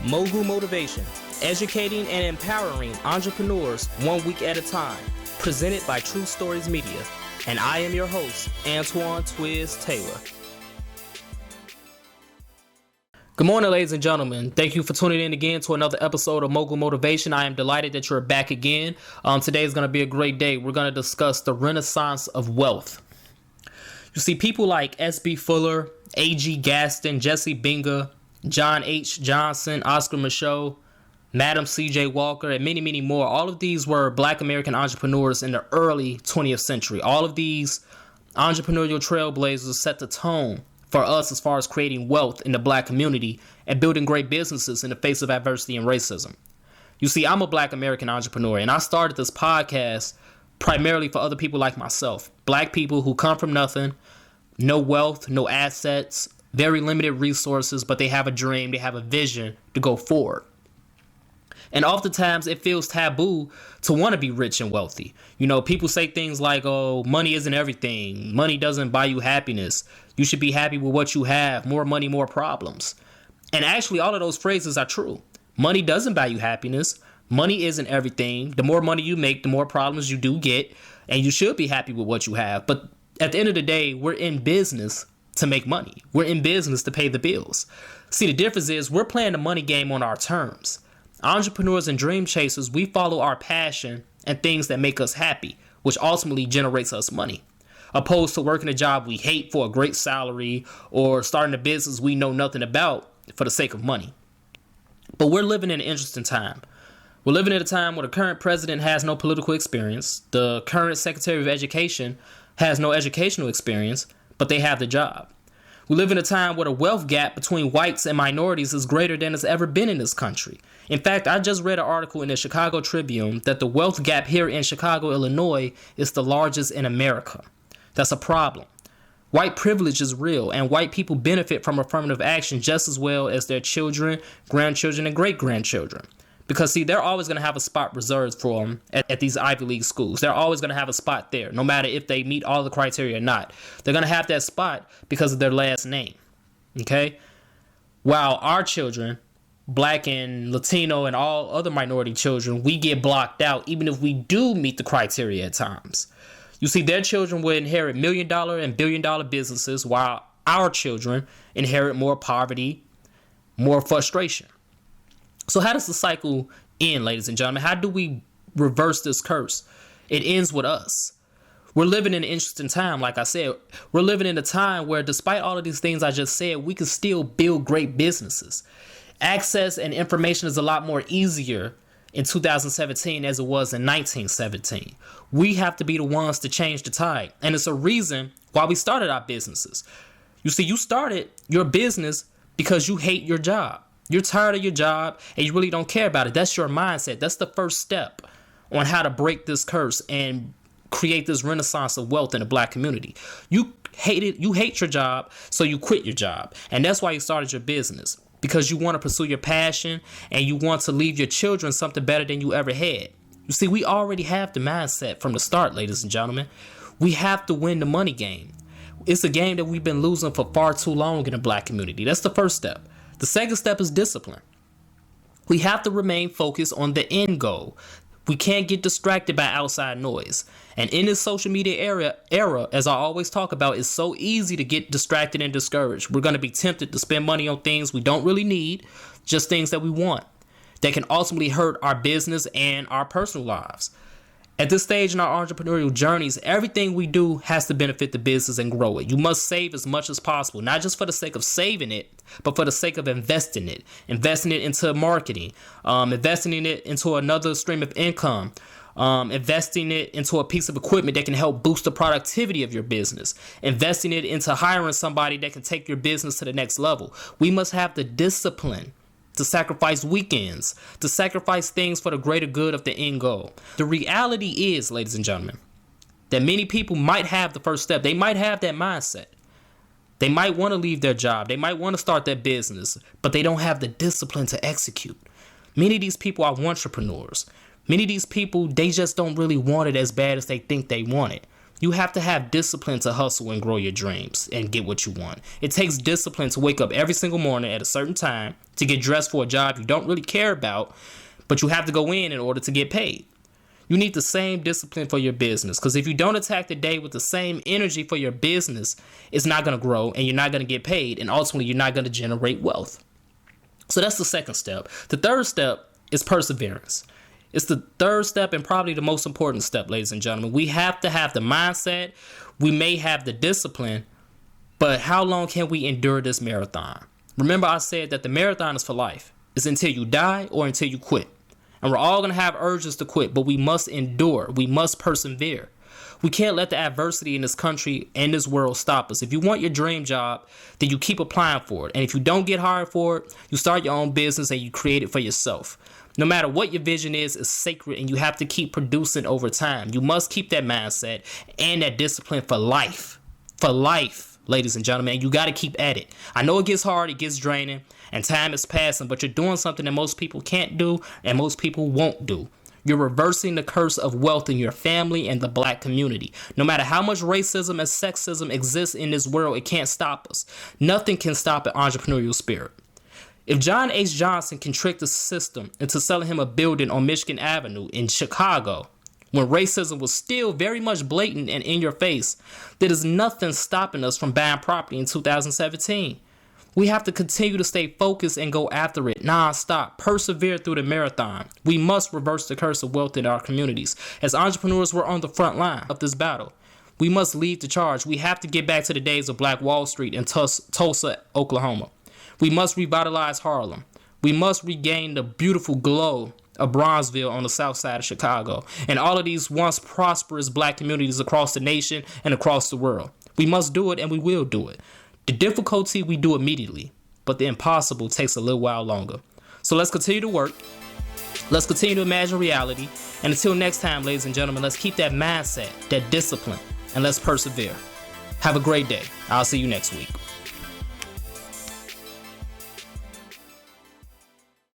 Mogul Motivation, educating and empowering entrepreneurs 1 week at a time, presented by True Stories Media. And I am your host, Antoine Twiz Taylor. Good morning, ladies and gentlemen. Thank you for tuning in again to another episode of Mogul Motivation. I am delighted that you're back again. Today is going to be a great day. We're going to discuss the renaissance of wealth. You see, people like S.B. Fuller, A.G. Gaston, Jesse Binga, John H. Johnson, Oscar Micheaux, Madam C.J. Walker, and many, many more. All of these were Black American entrepreneurs in the early 20th century. All of these entrepreneurial trailblazers set the tone for us as far as creating wealth in the Black community and building great businesses in the face of adversity and racism. You see, I'm a Black American entrepreneur, and I started this podcast primarily for other people like myself. Black people who come from nothing, no wealth, no assets, very limited resources, but they have a dream, they have a vision to go forward. And oftentimes it feels taboo to want to be rich and wealthy. You know, people say things like, oh, money isn't everything. Money doesn't buy you happiness. You should be happy with what you have. More money, more problems. And actually, all of those phrases are true. Money doesn't buy you happiness. Money isn't everything. The more money you make, the more problems you do get. And you should be happy with what you have. But at the end of the day, we're in business to make money. We're in business to pay the bills. See, the difference is we're playing the money game on our terms. Entrepreneurs and dream chasers, we follow our passion and things that make us happy, which ultimately generates us money, opposed to working a job we hate for a great salary or starting a business we know nothing about for the sake of money. But we're living in an interesting time. We're living at a time where the current president has no political experience. The current Secretary of Education has no educational experience, but they have the job. We live in a time where the wealth gap between whites and minorities is greater than it's ever been in this country. In fact, I just read an article in the Chicago Tribune that the wealth gap here in Chicago, Illinois is the largest in America. That's a problem. White privilege is real, and white people benefit from affirmative action just as well as their children, grandchildren, and great-grandchildren. Because, see, they're always going to have a spot reserved for them at these Ivy League schools. They're always going to have a spot there, no matter if they meet all the criteria or not. They're going to have that spot because of their last name, okay? While our children, Black and Latino and all other minority children, we get blocked out even if we do meet the criteria at times. You see, their children will inherit $1 million and $1 billion businesses while our children inherit more poverty, more frustration. So how does the cycle end, ladies and gentlemen? How do we reverse this curse? It ends with us. We're living in an interesting time, like I said. We're living in a time where despite all of these things I just said, we can still build great businesses. Access and information is a lot more easier in 2017 as it was in 1917. We have to be the ones to change the tide. And it's a reason why we started our businesses. You see, you started your business because you hate your job. You're tired of your job and you really don't care about it. That's your mindset. That's the first step on how to break this curse and create this renaissance of wealth in the Black community. You hate your job, so you quit your job. And that's why you started your business, because you want to pursue your passion and you want to leave your children something better than you ever had. You see, we already have the mindset from the start, ladies and gentlemen. We have to win the money game. It's a game that we've been losing for far too long in the Black community. That's the first step. The second step is discipline. We have to remain focused on the end goal. We can't get distracted by outside noise. And in this social media era, as I always talk about, it's so easy to get distracted and discouraged. We're going to be tempted to spend money on things we don't really need, just things that we want, that can ultimately hurt our business and our personal lives. At this stage in our entrepreneurial journeys, everything we do has to benefit the business and grow it. You must save as much as possible, not just for the sake of saving it, but for the sake of investing it into marketing, investing it into another stream of income, investing it into a piece of equipment that can help boost the productivity of your business, investing it into hiring somebody that can take your business to the next level. We must have the discipline to sacrifice weekends, to sacrifice things for the greater good of the end goal. The reality is, ladies and gentlemen, that many people might have the first step. They might have that mindset. They might want to leave their job. They might want to start their business, but they don't have the discipline to execute. Many of these people are entrepreneurs. Many of these people, they just don't really want it as bad as they think they want it. You have to have discipline to hustle and grow your dreams and get what you want. It takes discipline to wake up every single morning at a certain time, to get dressed for a job you don't really care about, but you have to go in order to get paid. You need the same discipline for your business, because if you don't attack the day with the same energy for your business, it's not going to grow and you're not going to get paid, and ultimately you're not going to generate wealth. So that's the second step. The third step is perseverance. It's the third step and probably the most important step, ladies and gentlemen. We have to have the mindset. We may have the discipline, but how long can we endure this marathon? Remember, I said that the marathon is for life. It's until you die or until you quit. And we're all going to have urges to quit, but we must endure. We must persevere. We can't let the adversity in this country and this world stop us. If you want your dream job, then you keep applying for it. And if you don't get hired for it, you start your own business and you create it for yourself. No matter what your vision is sacred, and you have to keep producing over time. You must keep that mindset and that discipline for life. For life, ladies and gentlemen. And you got to keep at it. I know it gets hard, it gets draining, and time is passing, but you're doing something that most people can't do and most people won't do. You're reversing the curse of wealth in your family and the black community. No matter how much racism and sexism exists in this world, it can't stop us. Nothing can stop an entrepreneurial spirit. If John H. Johnson can trick the system into selling him a building on Michigan Avenue in Chicago, when racism was still very much blatant and in your face, there is nothing stopping us from buying property in 2017. We have to continue to stay focused and go after it non-stop. Persevere through the marathon. We must reverse the curse of wealth in our communities. As entrepreneurs, we're on the front line of this battle. We must lead the charge. We have to get back to the days of Black Wall Street in Tulsa, Oklahoma. We must revitalize Harlem. We must regain the beautiful glow of Bronzeville on the south side of Chicago, and all of these once prosperous black communities across the nation and across the world. We must do it, and we will do it. The difficulty we do immediately, but the impossible takes a little while longer. So let's continue to work. Let's continue to imagine reality. And until next time, ladies and gentlemen, let's keep that mindset, that discipline, and let's persevere. Have a great day. I'll see you next week.